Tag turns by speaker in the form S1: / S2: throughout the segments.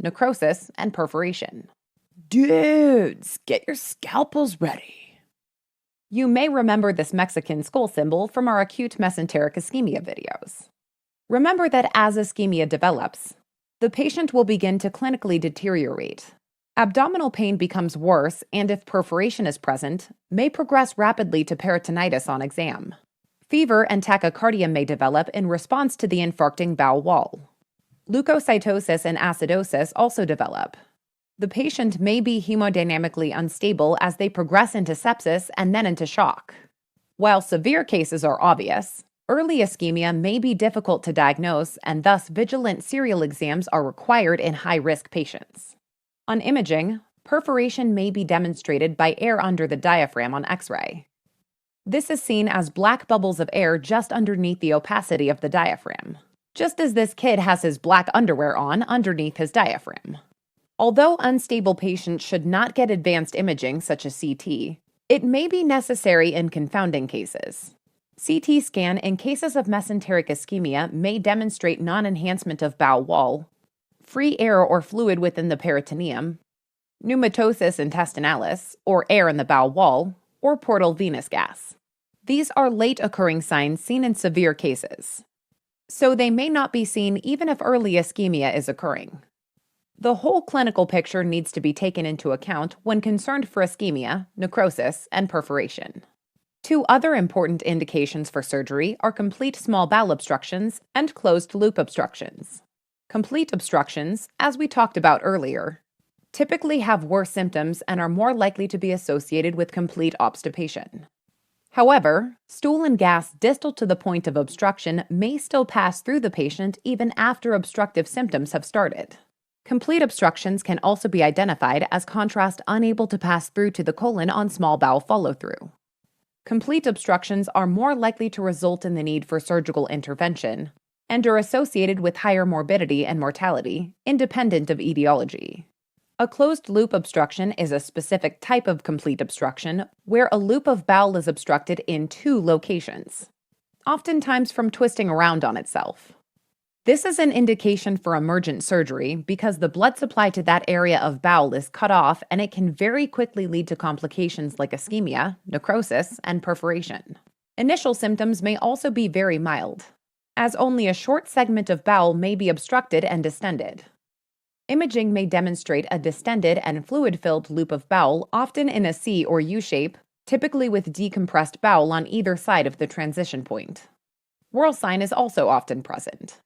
S1: necrosis, and perforation. Dudes, get your scalpels ready. You may remember this Mexican skull symbol from our acute mesenteric ischemia videos. Remember that as ischemia develops, the patient will begin to clinically deteriorate. Abdominal pain becomes worse and, if perforation is present, may progress rapidly to peritonitis on exam. Fever and tachycardia may develop in response to the infarcting bowel wall. Leukocytosis and acidosis also develop. The patient may be hemodynamically unstable as they progress into sepsis and then into shock. While severe cases are obvious, early ischemia may be difficult to diagnose, and thus vigilant serial exams are required in high-risk patients. On imaging, perforation may be demonstrated by air under the diaphragm on X-ray. This is seen as black bubbles of air just underneath the opacity of the diaphragm, just as this kid has his black underwear on underneath his diaphragm. Although unstable patients should not get advanced imaging such as CT, it may be necessary in confounding cases. CT scan in cases of mesenteric ischemia may demonstrate non-enhancement of bowel wall, free air or fluid within the peritoneum, pneumatosis intestinalis, or air in the bowel wall, or portal venous gas. These are late-occurring signs seen in severe cases, so they may not be seen even if early ischemia is occurring. The whole clinical picture needs to be taken into account when concerned for ischemia, necrosis, and perforation. Two other important indications for surgery are complete small bowel obstructions and closed loop obstructions. Complete obstructions, as we talked about earlier, typically have worse symptoms and are more likely to be associated with complete obstipation. However, stool and gas distal to the point of obstruction may still pass through the patient even after obstructive symptoms have started. Complete obstructions can also be identified as contrast unable to pass through to the colon on small bowel follow-through. Complete obstructions are more likely to result in the need for surgical intervention and are associated with higher morbidity and mortality, independent of etiology. A closed-loop obstruction is a specific type of complete obstruction where a loop of bowel is obstructed in two locations, oftentimes from twisting around on itself. This is an indication for emergent surgery because the blood supply to that area of bowel is cut off, and it can very quickly lead to complications like ischemia, necrosis, and perforation. Initial symptoms may also be very mild, as only a short segment of bowel may be obstructed and distended. Imaging may demonstrate a distended and fluid-filled loop of bowel, often in a C or U shape, typically with decompressed bowel on either side of the transition point. Whorl sign is also often present.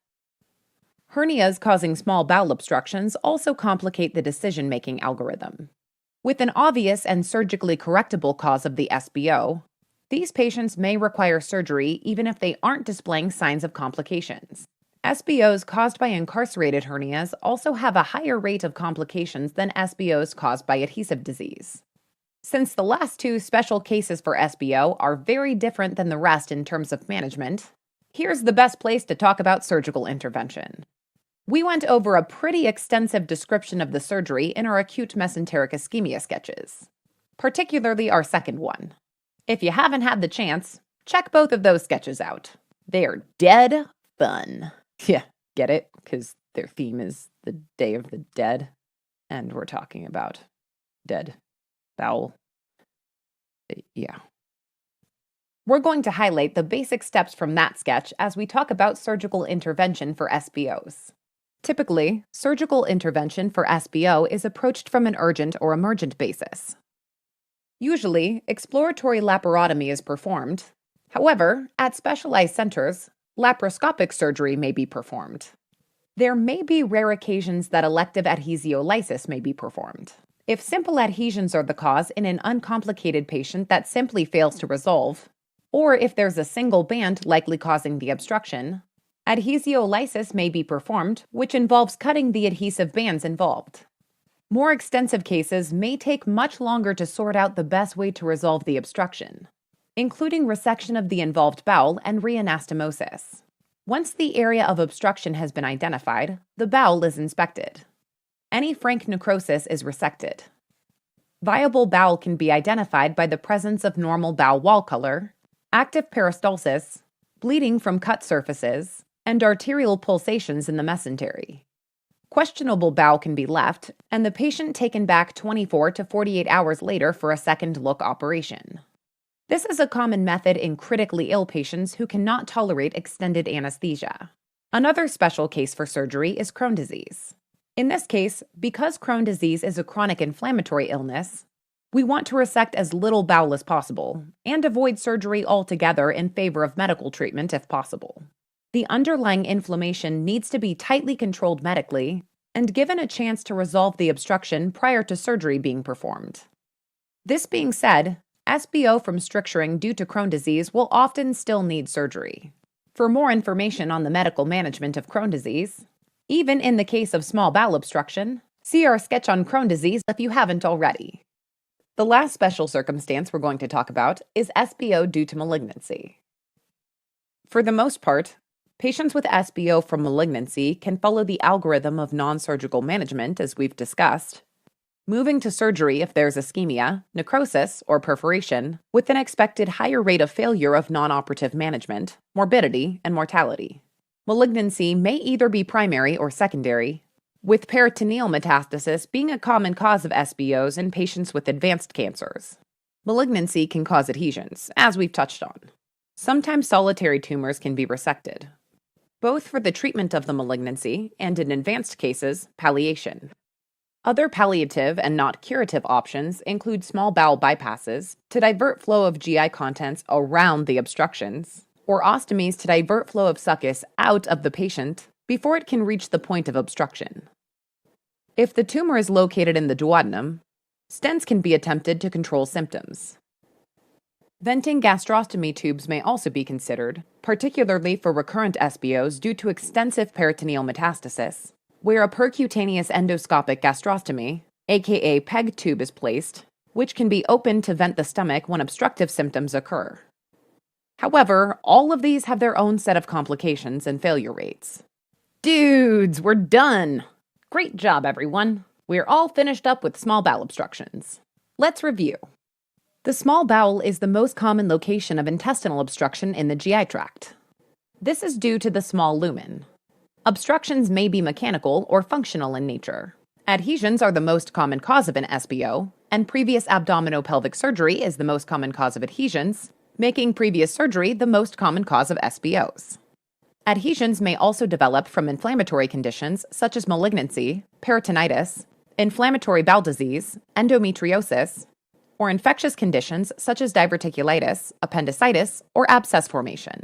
S1: Hernias causing small bowel obstructions also complicate the decision-making algorithm. With an obvious and surgically correctable cause of the SBO, these patients may require surgery even if they aren't displaying signs of complications. SBOs caused by incarcerated hernias also have a higher rate of complications than SBOs caused by adhesive disease. Since the last two special cases for SBO are very different than the rest in terms of management, here's the best place to talk about surgical intervention. We went over a pretty extensive description of the surgery in our acute mesenteric ischemia sketches, particularly our second one. If you haven't had the chance, check both of those sketches out. They are dead fun. Yeah, get it? Because their theme is the Day of the Dead, and we're talking about dead bowel. Yeah. We're going to highlight the basic steps from that sketch as we talk about surgical intervention for SBOs. Typically, surgical intervention for SBO is approached from an urgent or emergent basis. Usually, exploratory laparotomy is performed. However, at specialized centers, laparoscopic surgery may be performed. There may be rare occasions that elective adhesiolysis may be performed. If simple adhesions are the cause in an uncomplicated patient that simply fails to resolve, or if there's a single band likely causing the obstruction, adhesiolysis may be performed, which involves cutting the adhesive bands involved. More extensive cases may take much longer to sort out the best way to resolve the obstruction, including resection of the involved bowel and reanastomosis. Once the area of obstruction has been identified, the bowel is inspected. Any frank necrosis is resected. Viable bowel can be identified by the presence of normal bowel wall color, active peristalsis, bleeding from cut surfaces, and arterial pulsations in the mesentery. Questionable bowel can be left, and the patient taken back 24 to 48 hours later for a second look operation. This is a common method in critically ill patients who cannot tolerate extended anesthesia. Another special case for surgery is Crohn's disease. In this case, because Crohn's disease is a chronic inflammatory illness, we want to resect as little bowel as possible and avoid surgery altogether in favor of medical treatment if possible. The underlying inflammation needs to be tightly controlled medically and given a chance to resolve the obstruction prior to surgery being performed. This being said, SBO from stricturing due to Crohn's disease will often still need surgery. For more information on the medical management of Crohn's disease, even in the case of small bowel obstruction, see our sketch on Crohn's disease if you haven't already. The last special circumstance we're going to talk about is SBO due to malignancy. For the most part, patients with SBO from malignancy can follow the algorithm of non-surgical management, as we've discussed, moving to surgery if there's ischemia, necrosis, or perforation, with an expected higher rate of failure of non-operative management, morbidity, and mortality. Malignancy may either be primary or secondary, with peritoneal metastasis being a common cause of SBOs in patients with advanced cancers. Malignancy can cause adhesions, as we've touched on. Sometimes solitary tumors can be resected, both for the treatment of the malignancy and, in advanced cases, palliation. Other palliative and not curative options include small bowel bypasses to divert flow of GI contents around the obstructions, or ostomies to divert flow of succus out of the patient before it can reach the point of obstruction. If the tumor is located in the duodenum, stents can be attempted to control symptoms. Venting gastrostomy tubes may also be considered, particularly for recurrent SBOs due to extensive peritoneal metastasis, where a percutaneous endoscopic gastrostomy, aka PEG tube, is placed, which can be opened to vent the stomach when obstructive symptoms occur. However, all of these have their own set of complications and failure rates. Dudes, we're done! Great job, everyone! We're all finished up with small bowel obstructions. Let's review. The small bowel is the most common location of intestinal obstruction in the GI tract. This is due to the small lumen. Obstructions may be mechanical or functional in nature. Adhesions are the most common cause of an SBO, and previous abdominopelvic surgery is the most common cause of adhesions, making previous surgery the most common cause of SBOs. Adhesions may also develop from inflammatory conditions such as malignancy, peritonitis, inflammatory bowel disease, endometriosis, or infectious conditions such as diverticulitis, appendicitis, or abscess formation.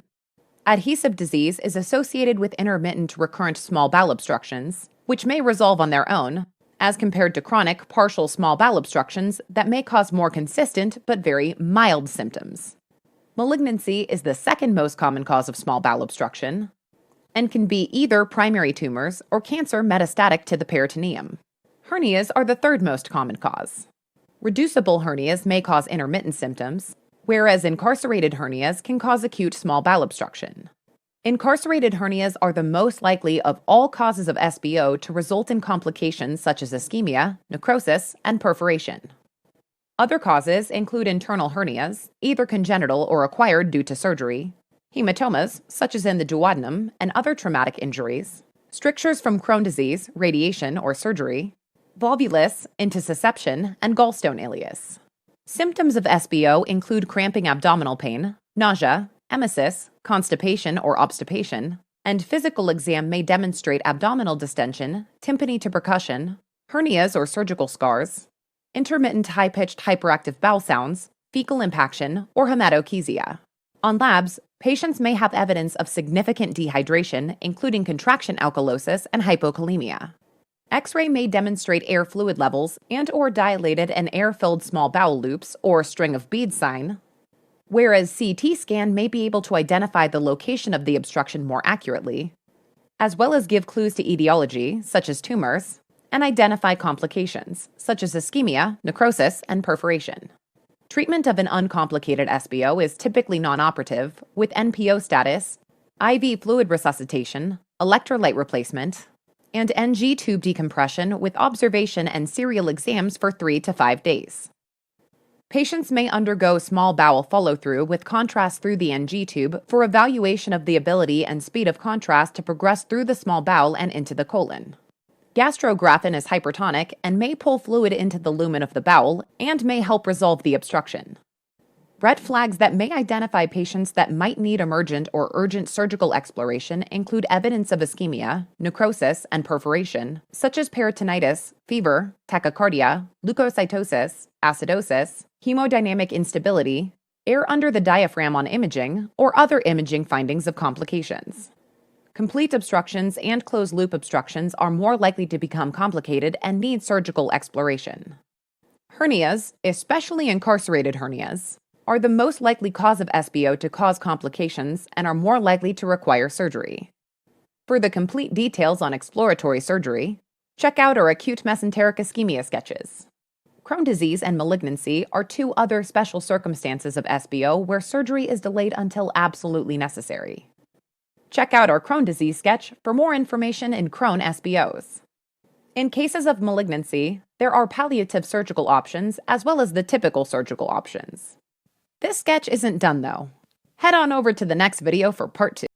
S1: Adhesive disease is associated with intermittent recurrent small bowel obstructions, which may resolve on their own, as compared to chronic partial small bowel obstructions that may cause more consistent but very mild symptoms. Malignancy is the second most common cause of small bowel obstruction and can be either primary tumors or cancer metastatic to the peritoneum. Hernias are the third most common cause. Reducible hernias may cause intermittent symptoms, whereas incarcerated hernias can cause acute small bowel obstruction. Incarcerated hernias are the most likely of all causes of SBO to result in complications such as ischemia, necrosis, and perforation. Other causes include internal hernias, either congenital or acquired due to surgery, hematomas, such as in the duodenum, and other traumatic injuries, strictures from Crohn's disease, radiation, or surgery, volvulus, intussusception, and gallstone ileus. Symptoms of SBO include cramping abdominal pain, nausea, emesis, constipation or obstipation, and physical exam may demonstrate abdominal distension, tympany to percussion, hernias or surgical scars, intermittent high-pitched hyperactive bowel sounds, fecal impaction, or hematochezia. On labs, patients may have evidence of significant dehydration, including contraction alkalosis and hypokalemia. X-ray may demonstrate air fluid levels and/or dilated and air-filled small bowel loops or string of beads sign, whereas CT scan may be able to identify the location of the obstruction more accurately, as well as give clues to etiology, such as tumors, and identify complications, such as ischemia, necrosis, and perforation. Treatment of an uncomplicated SBO is typically non-operative, with NPO status, IV fluid resuscitation, electrolyte replacement, and NG tube decompression with observation and serial exams for 3 to 5 days. Patients may undergo small bowel follow-through with contrast through the NG tube for evaluation of the ability and speed of contrast to progress through the small bowel and into the colon. Gastrographin is hypertonic and may pull fluid into the lumen of the bowel and may help resolve the obstruction. Red flags that may identify patients that might need emergent or urgent surgical exploration include evidence of ischemia, necrosis, and perforation, such as peritonitis, fever, tachycardia, leukocytosis, acidosis, hemodynamic instability, air under the diaphragm on imaging, or other imaging findings of complications. Complete obstructions and closed-loop obstructions are more likely to become complicated and need surgical exploration. Hernias, especially incarcerated hernias, are the most likely cause of SBO to cause complications and are more likely to require surgery. For the complete details on exploratory surgery, check out our acute mesenteric ischemia sketches. Crohn's disease and malignancy are two other special circumstances of SBO where surgery is delayed until absolutely necessary. Check out our Crohn's disease sketch for more information in Crohn SBOs. In cases of malignancy, there are palliative surgical options as well as the typical surgical options. This sketch isn't done though. Head on over to the next video for part 2.